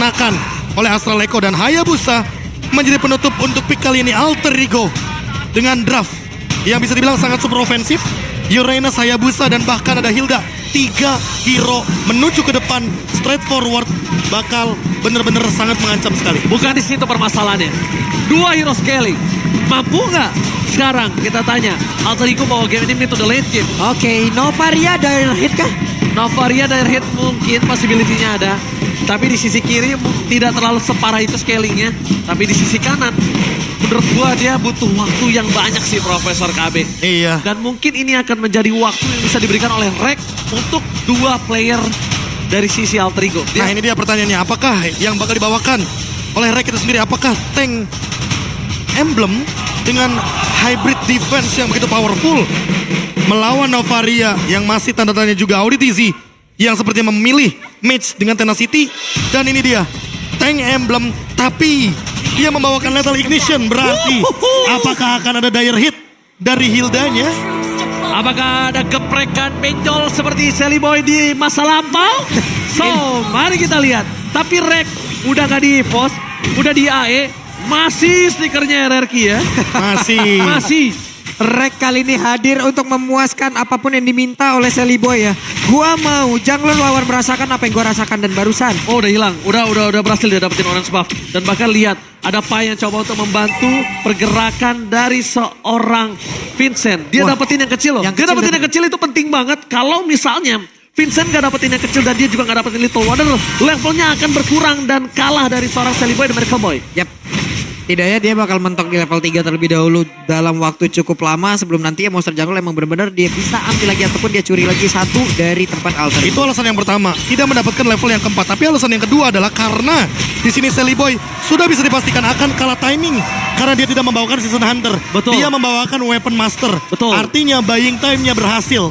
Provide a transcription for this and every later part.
dikenakan oleh Astral Echo dan Hayabusa menjadi penutup untuk pick kali ini Alter Ego dengan draft yang bisa dibilang sangat super ofensif. Uranus, Hayabusa, dan bahkan ada Hilda. 3 hero menuju ke depan, straight forward, bakal bener-bener sangat mengancam sekali. Bukan di situ permasalahannya. 2 hero scaling. Mampu nggak? Sekarang kita tanya. Alter Ego bawa game ini to the late game. Oke, Novaria dari hit kah? Novaria dari hit mungkin possibility-nya ada. Tapi di sisi kiri tidak terlalu separah itu scalingnya. Tapi di sisi kanan, menurut gua dia butuh waktu yang banyak sih Profesor KB. Iya. Dan mungkin ini akan menjadi waktu yang bisa diberikan oleh Rek untuk 2 player dari sisi Alter Ego. Nah ini dia pertanyaannya, apakah yang bakal dibawakan oleh Rek itu sendiri? Apakah tank emblem dengan hybrid defense yang begitu powerful melawan Novaria yang masih tanda tanya juga Auditizi yang sepertinya memilih match dengan Tenacity. Dan ini dia tank emblem tapi dia membawakan Lethal Ignition, berarti apakah akan ada dire hit dari Hildanya? Apakah ada geprekan benjol seperti Sally Boy di masa lampau? So, mari kita lihat. Tapi Rek udah gak di pos, udah di AE, masih stikernya RRQ ya. Masih. Rek kali ini hadir untuk memuaskan apapun yang diminta oleh Sally Boy ya. Gua mau jungler lawan merasakan apa yang gua rasakan dan barusan. Oh udah hilang, udah berhasil dia dapetin orange buff. Dan bahkan lihat, ada Pai yang coba untuk membantu pergerakan dari seorang Vincent. Dia dapetin yang kecil loh. Dia dapetin yang kecil itu penting banget. Kalau misalnya Vincent gak dapetin yang kecil dan dia juga gak dapetin Little Wonder, levelnya akan berkurang dan kalah dari seorang Sally Boy dan Miracle Boy. Yap. Tidaknya dia bakal mentok di level 3 terlebih dahulu dalam waktu cukup lama sebelum nanti ya monster jungle emang benar-benar dia bisa ambil lagi ataupun dia curi lagi 1 dari tempat Alter. Itu alasan yang pertama, tidak mendapatkan level yang keempat. Tapi alasan yang kedua adalah karena di sini Sally Boy sudah bisa dipastikan akan kalah timing karena dia tidak membawakan Season Hunter. Betul. Dia membawakan Weapon Master. Betul. Artinya buying time-nya berhasil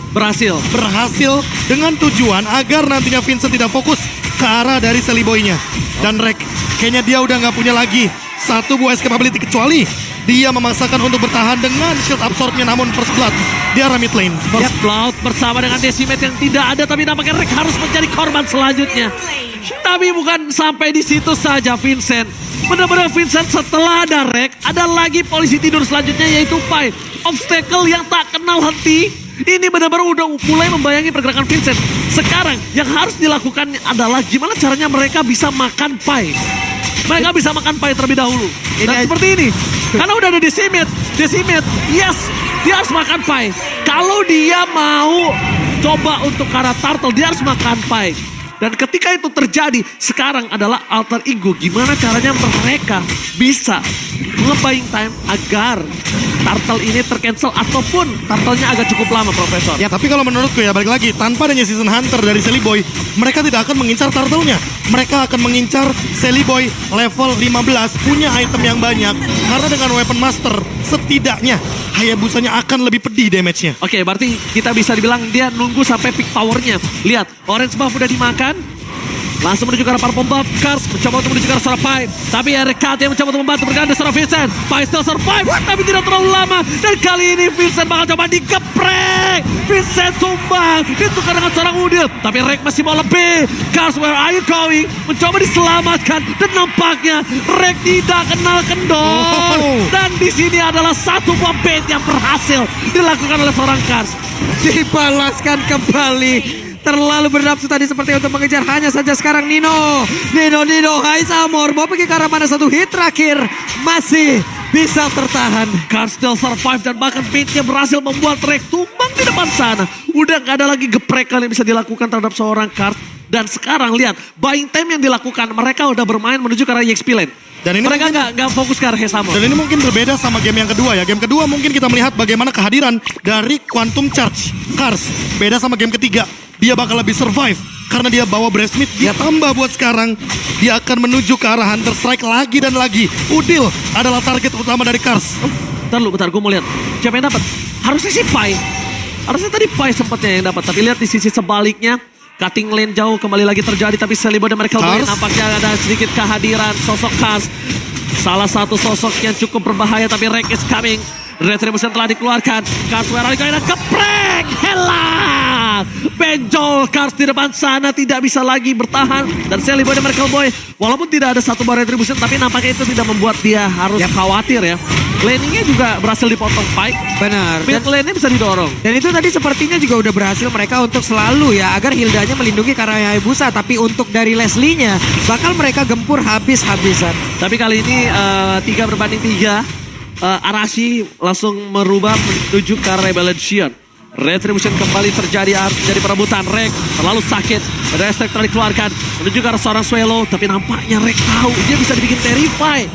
dengan tujuan agar nantinya Vincent tidak fokus ke arah dari Sally Boy-nya. Dan Rek, kayaknya dia udah nggak punya lagi 1 buah escapability kecuali dia memaksakan untuk bertahan dengan shield absorb-nya, namun First Blood di arah mid lane. First Blood bersama dengan Decimate yang tidak ada, tapi nampaknya Rek harus mencari korban selanjutnya. Tapi bukan sampai di situ saja Vincent. Benar-benar Vincent setelah ada Rek, ada lagi polisi tidur selanjutnya yaitu Pai. Obstacle yang tak kenal henti. Ini benar-benar udah mulai membayangi pergerakan Vincent. Sekarang yang harus dilakukan adalah gimana caranya mereka bisa makan Pai. Mereka bisa makan Pai terlebih dahulu. Dan seperti ini. Karena udah ada Decimate, yes, dia harus makan Pai. Kalau dia mau coba untuk ke arah Turtle, dia harus makan Pai. Dan ketika itu terjadi, sekarang adalah Alter Ego. Gimana caranya mereka bisa nge-buying time agar Turtle ini tercancel ataupun Turtle-nya agak cukup lama, Profesor. Ya, tapi kalau menurutku ya, balik lagi, tanpa adanya Season Hunter dari Sally Boy, mereka tidak akan mengincar Turtle-nya. Mereka akan mengincar Sally Boy level 15, punya item yang banyak. Karena dengan Weapon Master, setidaknya Hayabusanya akan lebih pedih damage-nya. Oke, berarti kita bisa dibilang dia nunggu sampai peak power-nya. Lihat, orange buff udah dimakan. Langsung menuju ke arah para pembab. Kars mencoba untuk menuju ke arah seorang Pai. Tapi RKT mencoba untuk membantu berganda seorang Vincent. Pai still survive, tapi tidak terlalu lama. Dan kali ini Vincent bakal coba digeprek. Vincent sumbang. Ditukar dengan seorang Udil. Tapi Rek masih mau lebih. Kars, where are you going? Mencoba diselamatkan. Dan nampaknya Rek tidak kenal kendor. Dan di sini adalah 1 buah bait yang berhasil dilakukan oleh seorang Kars. Dibalaskan kembali. Terlalu bernafsu tadi seperti untuk mengejar. Hanya saja sekarang Nino. Hai Samor. Mau pergi ke arah mana, 1 hit terakhir. Masih bisa tertahan. Kars still survive dan bahkan baitnya berhasil membuat Rek tumbang di depan sana. Udah gak ada lagi geprekan yang bisa dilakukan terhadap seorang Kars. Dan sekarang lihat, buying time yang dilakukan. Mereka udah bermain menuju ke arah EXP lane. Dan ini mereka nggak fokus ke arah Hesamor. Dan ini mungkin berbeda sama game yang kedua ya. Game kedua mungkin kita melihat bagaimana kehadiran dari Quantum Charge Kars. Beda sama game ketiga. Dia bakal lebih survive karena dia bawa Breastmeat. Dia tambah buat sekarang. Dia akan menuju ke arah Hunter Strike lagi dan lagi. Udil adalah target utama dari Kars. Bentar, gue mau lihat. Siapa yang dapat? Harusnya si Pai. Harusnya tadi Pai sempatnya yang dapat. Tapi lihat di sisi sebaliknya. Cutting lane jauh kembali lagi terjadi. Tapi Sally Boy dan Miracle Boy nampaknya ada sedikit kehadiran sosok Kars. Salah satu sosok yang cukup berbahaya. Tapi Rek is coming. Retribution telah dikeluarkan. Kars, where are you going? Geprek! Rek hilang. Benjol Cars di depan sana tidak bisa lagi bertahan. Dan Sally Boy dan Miracle Boy, walaupun tidak ada satu bar retribution, tapi nampaknya itu tidak membuat dia harus khawatir ya. Laningnya juga berhasil dipotong Pike. Benar. Mid lane-nya bisa didorong. Dan itu tadi sepertinya juga udah berhasil mereka untuk selalu ya agar Hildanya melindungi karena Hayabusa. Tapi untuk dari Leslie-nya bakal mereka gempur habis-habisan. Tapi kali ini 3 berbanding 3. Arashi langsung merubah menuju ke Rebellion. Retribution kembali terjadi, harus menjadi perebutan. Rek terlalu sakit. Restrek telah dikeluarkan menuju ke arah seorang Swallow. Tapi nampaknya Rek tahu dia bisa dibikin terrify.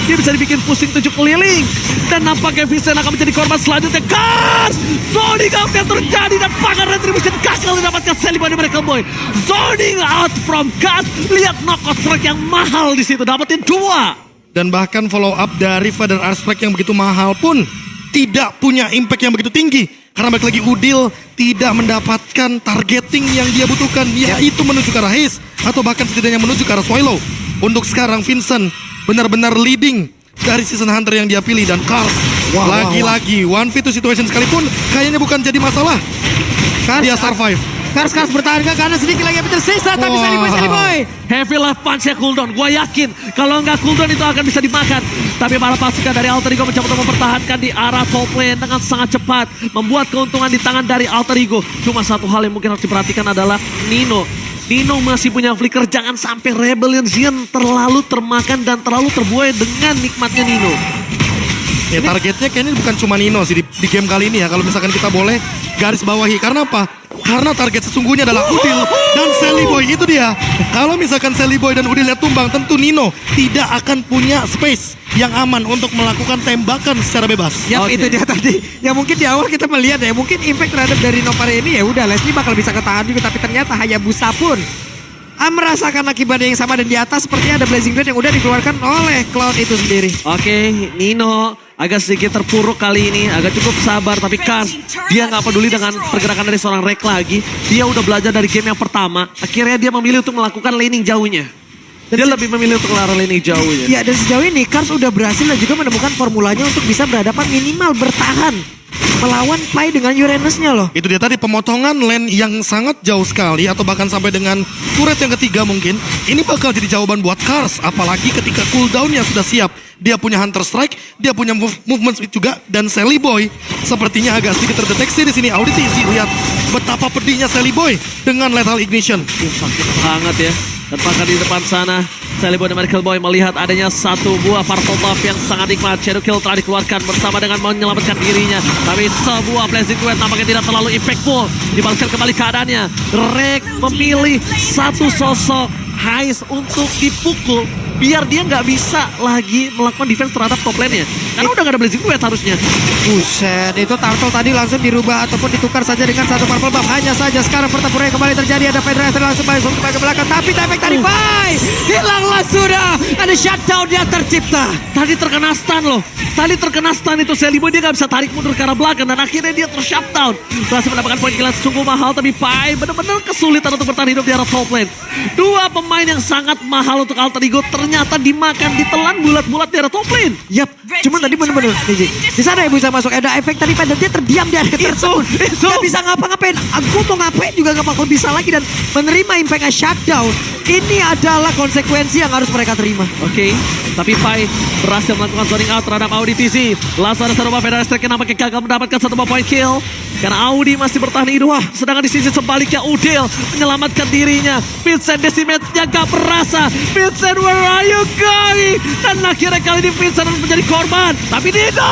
Dia bisa dibikin pusing 7 keliling. Dan nampaknya Vincent akan menjadi korban selanjutnya. Gas! Zoning out yang terjadi dan pagar Retribution gagal didapatkan Sally Boy dan Miracle Boy. Zoning out from Gas. Lihat knockout strike yang mahal di situ. Dapetin 2. Dan bahkan follow up dari Feather Art Strike yang begitu mahal pun tidak punya impact yang begitu tinggi. Karena balik lagi Udil tidak mendapatkan targeting yang dia butuhkan. Yaitu menuju ke arah Haze atau bahkan setidaknya menuju ke arah Swallow. Untuk sekarang Vincent benar-benar leading dari season hunter yang dia pilih. Dan Cars lagi-lagi 1v2 situation sekalipun kayaknya bukan jadi masalah. Dia survive. Kars bertahan ke kanan sedikit lagi yang tersisa. Tapi Sally Boy. Heavy life punch-nya cooldown. Gue yakin kalau nggak cooldown itu akan bisa dimakan. Tapi para pasukan dari Alter Ego mencoba untuk mempertahankan di arah top lane dengan sangat cepat. Membuat keuntungan di tangan dari Alter Ego. Cuma satu hal yang mungkin harus diperhatikan adalah Nino. Nino masih punya flicker. Jangan sampai Rebellion Zen terlalu termakan dan terlalu terbuai dengan nikmatnya Nino. Ya targetnya kayaknya bukan cuma Nino sih di game kali ini ya. Kalau misalkan kita boleh garis bawahi. Karena apa? Karena target sesungguhnya adalah Udil dan Sally Boy. Itu dia. Kalau misalkan Sally Boy dan Udilnya tumbang, tentu Nino tidak akan punya space yang aman untuk melakukan tembakan secara bebas. Yap, itu dia tadi. Ya mungkin di awal kita melihat ya, mungkin impact terhadap dari Novare ini ya udah Leslie bakal bisa ketahan juga. Tapi ternyata Hayabusa pun merasakan akibatnya yang sama. Dan di atas sepertinya ada Blazing Blade yang udah dikeluarkan oleh Cloud itu sendiri. Oke, Nino agak sedikit terpuruk kali ini, agak cukup sabar. Tapi Kars, dia nggak peduli dengan pergerakan dari seorang Rek lagi. Dia udah belajar dari game yang pertama. Akhirnya dia memilih untuk melakukan laning jauhnya. Dia lebih memilih untuk lari laning jauhnya. Ya, dan sejauh ini Kars udah berhasil dan juga menemukan formulanya untuk bisa berhadapan minimal bertahan melawan Pai dengan Uranusnya loh. Itu dia tadi pemotongan lane yang sangat jauh sekali atau bahkan sampai dengan turret yang ketiga mungkin. Ini bakal jadi jawaban buat Cars, apalagi ketika cooldownnya sudah siap. Dia punya Hunter Strike, dia punya movement speed juga, dan Sally Boy sepertinya agak sedikit terdeteksi di sini. Auditisi, lihat betapa pedihnya Sally Boy dengan Lethal Ignition. Sakit banget ya. Dan bahkan di depan sana, Sally Boy dan Miracle Boy melihat adanya satu buah particle buff yang sangat nikmat. Shadow Kill telah dikeluarkan bersama dengan menyelamatkan dirinya. Tapi sebuah Blazing Duet nampaknya tidak terlalu impactful. Dibalaskan kembali keadaannya. Rek memilih satu sosok Hais untuk dipukul. Biar dia nggak bisa lagi melakukan defense terhadap top lane-nya. Karena udah nggak ada Blazing Duet harusnya. Buset, itu Turtle tadi langsung dirubah ataupun ditukar saja dengan satu purple buff. Hanya saja sekarang pertempuran yang kembali terjadi. Ada Federation langsung balik ke belakang. Tapi efek tadi hilanglah sudah. Ada shutdown dia tercipta. Tadi terkena stun loh. Tadi terkena stun itu Sally Boy, dia nggak bisa tarik mundur ke arah belakang. Dan akhirnya dia ter-shutdown. Berhasil mendapatkan poin kill sungguh mahal. Tapi Pai benar-benar kesulitan untuk bertahan hidup di arah top lane. Dua pemain yang sangat mahal untuk Alter Ego ternyata dimakan, ditelan bulat-bulat di arah top lane. Yap, cuman tadi bener-bener di sana ya bisa masuk. Ada efek tadi dan dia terdiam di area tersebut. Gak bisa ngapa-ngapain. Aku mau ngapain juga gak bakal bisa lagi. Dan menerima impactnya shutdown. Ini adalah konsekuensi yang harus mereka terima. Oke, tapi Pai berhasil melakukan zoning out terhadap Audi TC. Langsung ada satu buah Federal Strike yang nampaknya gagal mendapatkan satu buah point kill. Karena Audi masih bertahan hidup. Wah, sedangkan di sisi sebaliknya Udil menyelamatkan dirinya. Vincent Decimate-nya gak berasa. Vincent, where are you going? Dan akhirnya kali ini Vincent harus menjadi korban. Tapi Nino,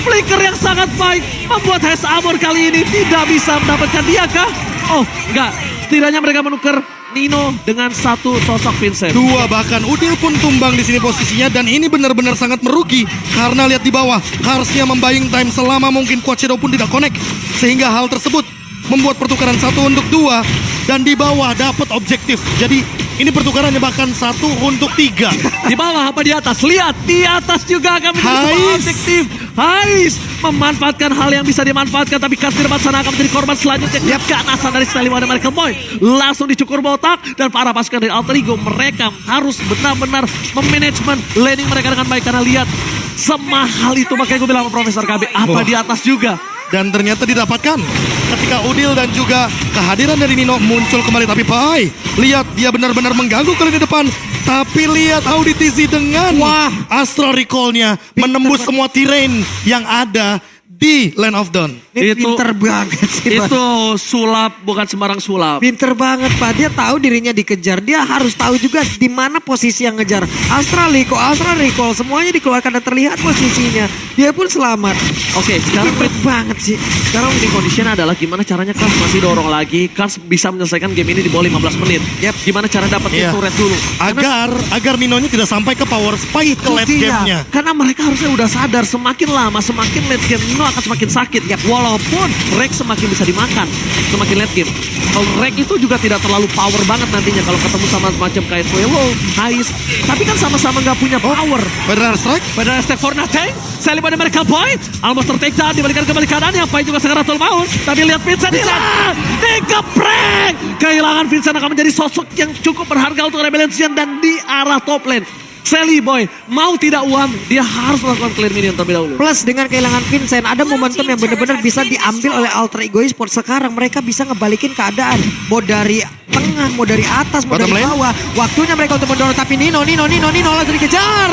flicker yang sangat baik membuat Haze Armor kali ini tidak bisa mendapatkan dia kah? Oh, enggak. Setidaknya mereka menukar Nino dengan satu sosok Vincent. Dua, bahkan Udil pun tumbang di sini posisinya, dan ini benar-benar sangat merugi karena lihat di bawah Carsnya membaying time selama mungkin Quad Shadow pun tidak connect, sehingga hal tersebut membuat pertukaran 1 untuk 2 dan di bawah dapat objektif. Jadi ini pertukarannya bahkan 1 untuk 3. Di bawah apa di atas? Lihat, di atas juga akan menjadi sebuah objektif. Hais memanfaatkan hal yang bisa dimanfaatkan, tapi Cars di depan sana akan menjadi korban selanjutnya. Keganasan dari Sally Boy dan Miracle Boy langsung dicukur botak, dan para pasukan dari Alter Ego mereka harus benar-benar memanajemen laning mereka dengan baik. Karena lihat semahal itu, makanya gue bilang sama Profesor KB, apa di atas juga Dan ternyata didapatkan ketika Udil dan juga kehadiran dari Nino muncul kembali. Tapi Pai, lihat dia benar-benar mengganggu ke lini depan. Tapi lihat Auditizi dengan Astral Recall-nya menembus semua terrain yang ada di Land of Dawn. Ini Itu- pinter banget sih, Pak. Itu sulap, bukan sembarang sulap. Pinter banget Pak, dia tahu dirinya dikejar. Dia harus tahu juga di mana posisi yang ngejar. Astral Recall, semuanya dikeluarkan dan terlihat posisinya. Dia pun selamat. Oke, sekarang Pinter banget sih. Sekarang winning condition adalah gimana caranya Kars masih dorong lagi. Kars bisa menyelesaikan game ini di bawah 15 menit. Gimana cara dapetin Iya. turret dulu. Agar Ninonya tidak sampai ke power spike ke late dia. game-nya. Karena mereka harusnya udah sadar semakin lama semakin late game Nino akan semakin sakit. Walaupun Rex semakin bisa dimakan semakin late game. Kalau Rex itu juga tidak terlalu power banget nantinya kalau ketemu sama macam kayak Fuelo, Hais. Tapi kan sama-sama nggak punya power. Federal Strike. Pada step for nothing. Sally pada mereka Boy. Almost tertake down. Dibalikan kembali kanan. Yang Pai juga segera maut. Tapi lihat Vincent hilang. Dikeprek. Kehilangan Vincent akan menjadi sosok yang cukup berharga untuk Rebellion dan di arah top lane. Sally Boy mau tidak uam, dia harus melakukan clear minion terlebih dahulu. Plus dengan kehilangan Vincent, ada momentum yang benar-benar bisa diambil oleh Alter Ego Esports. Sekarang mereka bisa ngebalikin keadaan. Mau dari tengah, mau dari atas, mau Bottom dari lane. bawah. Waktunya mereka untuk mendorong. Tapi Nino langsung dikejar.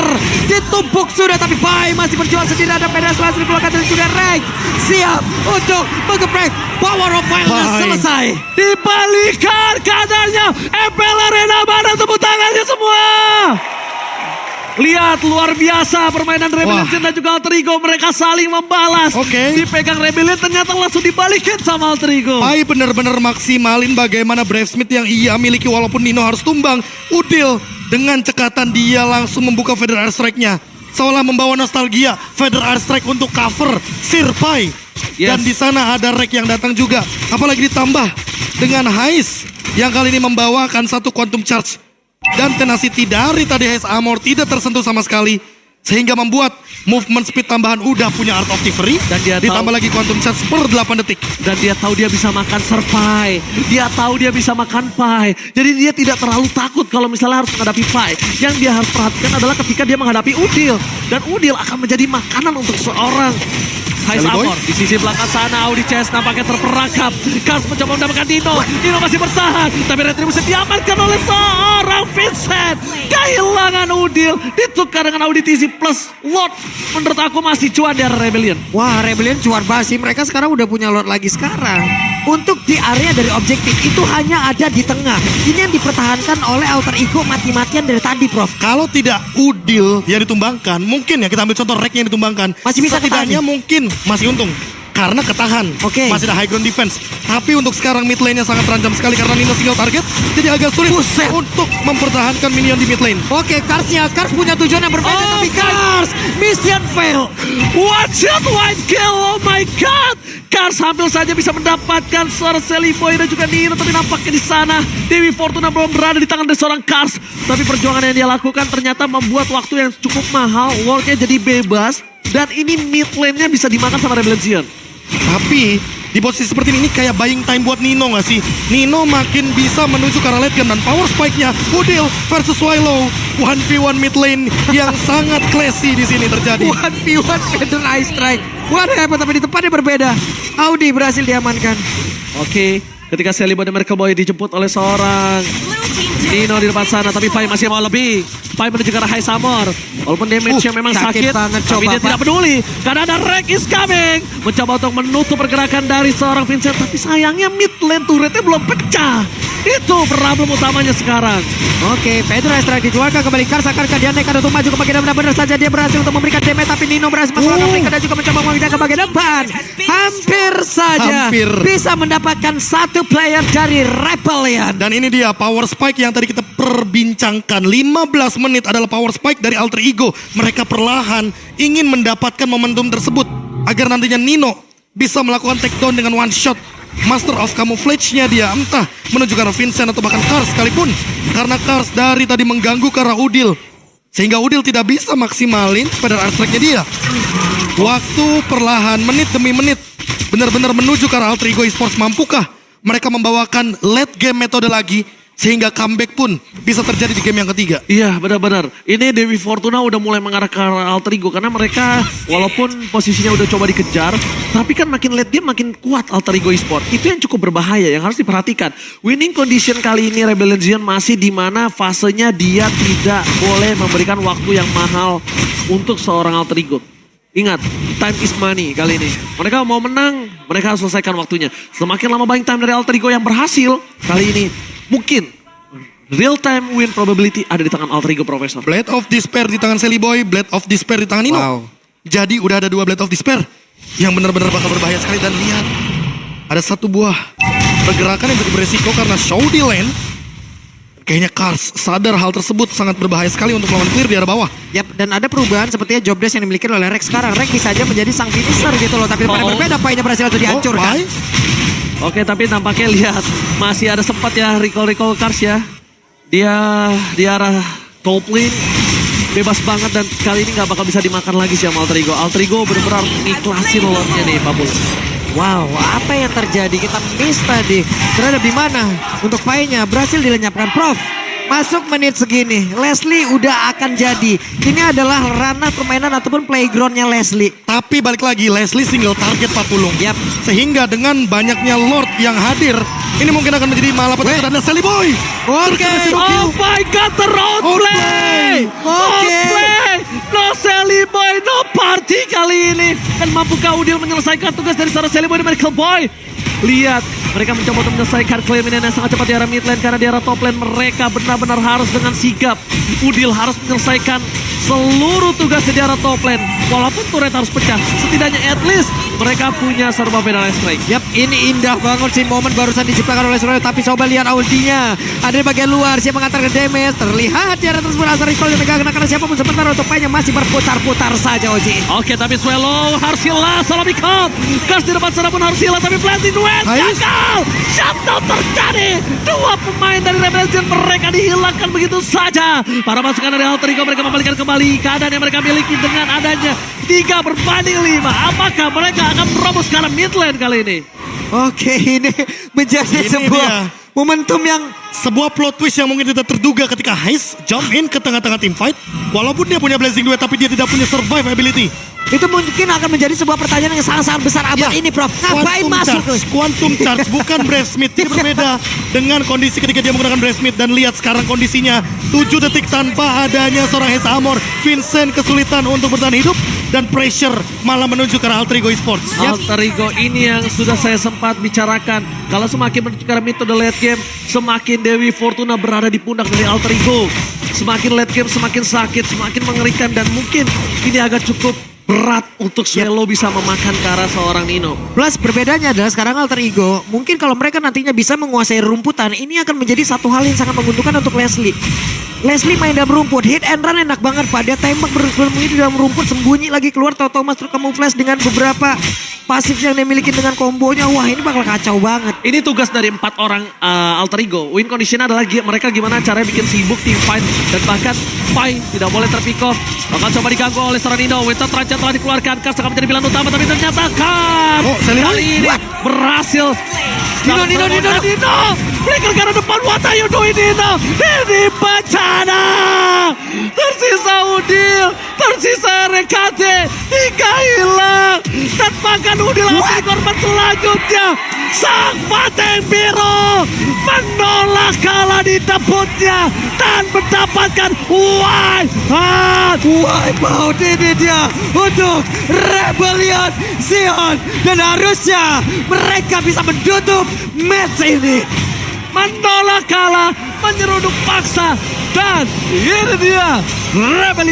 Ditumpuk sudah, tapi Pai masih berjuang sendiri. Ada Pedras langsung dikeluarkan dan juga Rex siap untuk mengeprek. Power of Violence Pai. selesai. Dibalikan keadaannya. MPL Arena mana tepuk tangannya semua. Lihat luar biasa permainan Rebellion dan juga Alter Ego. Mereka saling membalas. Oke. Dipegang Rebellion ternyata langsung dibalikin sama Alter Ego. Pai benar-benar maksimalin bagaimana Bravesmith yang ia miliki walaupun Nino harus tumbang. Udil dengan cekatan dia langsung membuka Federal Strike-nya. Seolah membawa nostalgia Federal Strike untuk cover Sir Pai. Yes. Dan di sana ada Rek yang datang juga. Apalagi ditambah dengan Hais yang kali ini membawakan satu Quantum Charge. Dan tenacity dari tadi Hais Amor tidak tersentuh sama sekali. Sehingga membuat movement speed tambahan udah punya Art of Thievery. Dan dia ditambah tahu- lagi Quantum Charge per 8 detik. Dan dia tahu dia bisa makan serpai. Dia tahu dia bisa makan Pai. Jadi dia tidak terlalu takut kalau misalnya harus menghadapi Pai. Yang dia harus perhatikan adalah ketika dia menghadapi Udil. Dan Udil akan menjadi makanan untuk seorang Hais Sally Boy. Amor. Di sisi belakang sana Audi Chess nampaknya terperangkap. Kars mencoba mendapatkan Nino. Nino masih bertahan. Tapi Retribution diamankan oleh seorang Vincent. Kehilangan Udil. Ditukar dengan Auditizi plus Lord. Menurut aku masih cuan dari Rebellion. Wah, Rebellion cuan basi. Mereka sekarang udah punya Lord lagi sekarang. Untuk di area dari objektif itu hanya ada di tengah. Ini yang dipertahankan oleh Alter Ego mati-matian dari tadi, Prof. Kalau tidak Udil yang ditumbangkan, mungkin ya kita ambil contoh Rek yang ditumbangkan. Masih bisa setidaknya ketahan. mungkin masih untung. Karena ketahan, Oke. masih ada high ground defense. Tapi untuk sekarang mid lane-nya sangat terancam sekali karena Nino single target. Jadi agak sulit untuk mempertahankan minion di mid lane. Oke, Kars punya tujuan yang berbeda, tapi Kars mission fail. One shot white kill, oh my god. Kars hampir saja bisa mendapatkan seorang Sally Boy dan juga Nino. Tapi nampaknya di sana Dewi Fortuna belum berada di tangan dari seorang Kars. Tapi perjuangan yang dia lakukan ternyata membuat waktu yang cukup mahal. Wardnya jadi bebas. Dan ini mid lane-nya bisa dimakan sama Rebellion. Tapi di posisi seperti ini kayak buying time buat Nino gak sih? Nino makin bisa menuju ke arah late game dan power spike-nya Udil versus Wilo. 1v1 mid lane yang sangat classy di sini terjadi. 1v1 Federal Ice Strike. What happened, tapi di tempatnya berbeda. Audi berhasil diamankan. Oke, ketika Sally Boy dan Merkel Boy dijemput oleh seorang Nino di depan sana, tapi Pai masih mau lebih. Pai menuju ke arah Hais Amor. Walaupun damage-nya memang sakit sakit, banget, tapi coba, dia Pak. tidak peduli. Karena ada Rek is coming. Mencoba untuk menutup pergerakan dari seorang Vincent. Tapi sayangnya mid lane turretnya belum pecah. Itu problem utamanya sekarang. Oke, Federal Ice Strike dikeluarkan kembali. Kars akankah dia nekat untuk maju ke bagian depan? Benar saja dia berhasil untuk memberikan damage, tapi Nino berhasil masuk ke mereka dan juga mencoba memindahkan ke bagian depan. Hampir saja Hampir. bisa mendapatkan satu player dari Rebellion. Dan ini dia power spike yang tadi kita perbincangkan. 15 menit adalah power spike dari Alter Ego. Mereka perlahan ingin mendapatkan momentum tersebut agar nantinya Nino bisa melakukan takedown dengan one shot. Master of Camouflage-nya dia entah menuju ke arah Vincent atau bahkan Kars sekalipun. Karena Kars dari tadi mengganggu ke arah Udil. Sehingga Udil tidak bisa maksimalin Federal Strike-nya dia. Waktu perlahan menit demi menit benar-benar menuju ke arah Alter Ego Esports. Mampukah mereka membawakan late game metode lagi Sehingga comeback pun bisa terjadi di game yang ketiga. Iya benar-benar. Ini Dewi Fortuna udah mulai mengarah ke arah Alter Ego. Karena mereka walaupun posisinya udah coba dikejar. Tapi kan makin late game makin kuat Alter Ego Esport. Itu yang cukup berbahaya yang harus diperhatikan. Winning condition kali ini Rebel Legion masih di mana fasenya dia tidak boleh memberikan waktu yang mahal untuk seorang Alter Ego. Ingat, time is money kali ini. Mereka mau menang, mereka harus selesaikan waktunya. Semakin lama buying time dari Alter Ego yang berhasil kali ini. Mungkin real time win probability ada di tangan Alter Ego Profesor. Blade of Despair di tangan Sally Boy, Blade of Despair di tangan Nino. Wow. Jadi udah ada 2 Blade of Despair yang benar-benar bakal berbahaya sekali. Dan lihat, ada 1 buah pergerakan yang cukup beresiko karena show di lane. Kayaknya Cars sadar hal tersebut sangat berbahaya sekali untuk melawan clear di arah bawah. Yap, dan ada perubahan sepertinya job desk yang dimiliki oleh Rex sekarang. Rex bisa aja menjadi sang finisher gitu loh. Tapi pada berbeda, poinnya berhasil untuk dihancurkan. why? Oke, tapi tampaknya lihat masih ada sempat ya recall Cars ya. Dia di arah top lane bebas banget dan kali ini nggak bakal bisa dimakan lagi sih sama Alter Ego. Alter Ego benar-benar ngiklasin lotnya nih Pak Bul. Wow, apa yang terjadi? Kita miss tadi. Terhadap di mana? Untuk Pai-nya berhasil dilenyapkan. Prof, masuk menit segini. Leslie udah akan jadi. Ini adalah ranah permainan ataupun playgroundnya Leslie. Tapi balik lagi, Leslie single target Pak Pulung. Yap. Sehingga dengan banyaknya Lord yang hadir, ini mungkin akan menjadi malapetaka dan Sally Boy. Oke. Oh my god, the roadplay! Oke. Roadplay! No Sally Boy, no party kali ini. Dan mampukah Udil menyelesaikan tugas dari seorang Sally Boy dan Medical Boy? Lihat, mereka mencoba untuk menyelesaikan claim ini yang sangat cepat di arah mid lane. Karena di arah top lane mereka benar-benar harus dengan sigap. Udil harus menyelesaikan seluruh tugas di arah top lane. Walaupun turret harus pecah, setidaknya at least mereka punya serba pedal strike. Yap, ini indah banget sih momen barusan diciptakan oleh Suryo. Tapi coba lihat ultinya. Ada di bagian luar, siap mengantarkan damage. Terlihat di arah tersebut asal recall yang tegak. Karena siapapun sebentar untuk Pai-nya masih berputar-putar saja Oji. Oke, tapi Swallow harus hilang, salah pick-up. Gas di depan sana pun harus hilang, tapi planting duet Ais. gagal. Shutdown terjadi. 2 pemain dari Rebel Legion mereka dihilangkan begitu saja. Para pasukan dari Alter Ego mereka membalikan kembali keadaan yang mereka miliki dengan adanya 3-5. Apakah mereka akan merobos ke arah mid lane kali ini? Oke, ini menjadi Ini sebuah dia. momentum yang Sebuah plot twist yang mungkin tidak terduga ketika Heist jump in ke tengah-tengah team fight. Walaupun dia punya Blazing Duet, tapi dia tidak punya survive ability. itu mungkin akan menjadi sebuah pertanyaan yang sangat-sangat besar abad ini, Prof. Ngapain masuk? Quantum Charge, bukan Brave Smith. Ini berbeda dengan kondisi ketika dia menggunakan Brave Smith. Dan lihat sekarang kondisinya 7 detik tanpa adanya seorang Heist Amor. Vincent kesulitan untuk bertahan hidup. Dan pressure malah menuju ke arah Alter Ego Esports. Alter Ego ini yang sudah saya sempat bicarakan. Kalau semakin menuju ke arah mid to the late game, semakin Dewi Fortuna berada di pundak dari Alter Ego. Semakin late game semakin sakit, semakin mengerikan. Dan mungkin ini agak cukup berat untuk Swallow bisa memakan ke arah seorang Nino. Plus berbedanya adalah sekarang Alter Ego, mungkin kalau mereka nantinya bisa menguasai rumputan, ini akan menjadi satu hal yang sangat menguntungkan untuk Leslie. Leslie main dalam rumput, hit and run enak banget Pak. Dia tembak bersembunyi di dalam rumput, sembunyi lagi keluar, tahu-tahu masuk camouflage dengan beberapa pasif yang dia miliki dengan kombonya. Wah, ini bakal kacau banget. Ini tugas dari 4 orang Alter Ego. Win condition adalah mereka gimana caranya bikin sibuk team fight. Dan bahkan Pai tidak boleh terpick off. Bakal coba diganggu oleh seorang Nino. Winter Trance telah dikeluarkan. Kars akan menjadi pilihan utama. Tapi ternyata Kars Oh, Sally Boy? kali ini berhasil. Nino. Breaker ke arah depan. What are you doing, Nino? Ini bencana. Tersisa Udil. Tersisa Rekate. 3 hilang. Dan bahkan Udil harus jadi korban selanjutnya. Sang Pateng Biru menolak kalah di debutnya dan mendapatkan Wipeout ini dia untuk Rebellion Zion. Dan harusnya mereka bisa menutup match ini. menolak kalah, menyeruduk paksa, dan ini dia Rebel